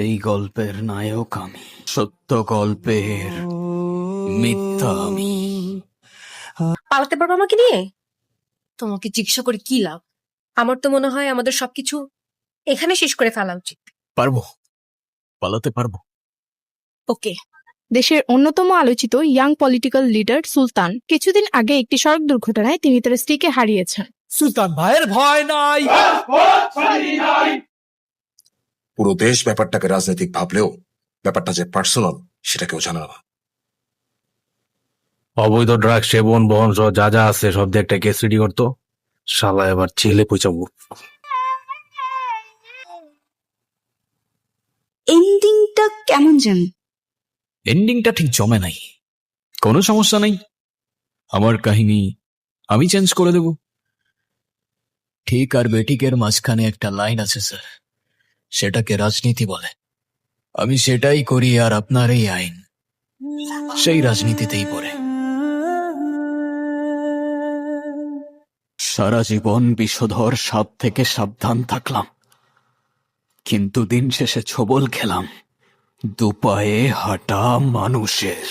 এই গল্পের নায়ক আমি, সত্য গল্পের মিথ্যা আমি। পালাতে পারবো আমাকে নিয়ে? তোমাকে জিজ্ঞাসা করে কি লাভ? আমার তো মনে হয় আমাদের সবকিছু এখানে শেষ করে ফেলা উচিত। পারবো, পালাতে পারবো। ওকে। দেশের অন্যতম আলোচিত ইয়াং পলিটিক্যাল লিডার সুলতান কিছুদিন আগে একটি সড়ক দুর্ঘটনায় তিনি তার স্ত্রীকে হারিয়েছেন। সুলতান ভাইয়ের ভয় নাই। পুরো দেশ ব্যাপারটাকে রাজনৈতিক ভাবলেও ব্যাপারটা যে পার্সোনাল সেটা কেউ জানে না। অবৈধ ড্রাগ সেবন বহন সহ যা যা আছে সব দিয়ে একটা কেস রেডি করতো। শালা এবার জেলে পৌঁছাবো। এন্ডিংটা কেমন যেন। এন্ডিংটা ঠিক জমে নাই। কোনো সমস্যা নাই, আমার কাহিনী আমি চেঞ্জ করে দেব। ঠিক আর বেঠিকের মাঝখানে একটা লাইন আছে স্যার, সেটাকে রাজনীতি বলে। আমি সেটাই করি, আর আপনার এই আইন সেই রাজনীতিতেই পড়ে। সারা জীবন বিষধর সাপ থেকে সাবধান থাকলাম, কিন্তু দিন শেষে ছবল খেলাম দুপায়ে হাঁটা মানুষের।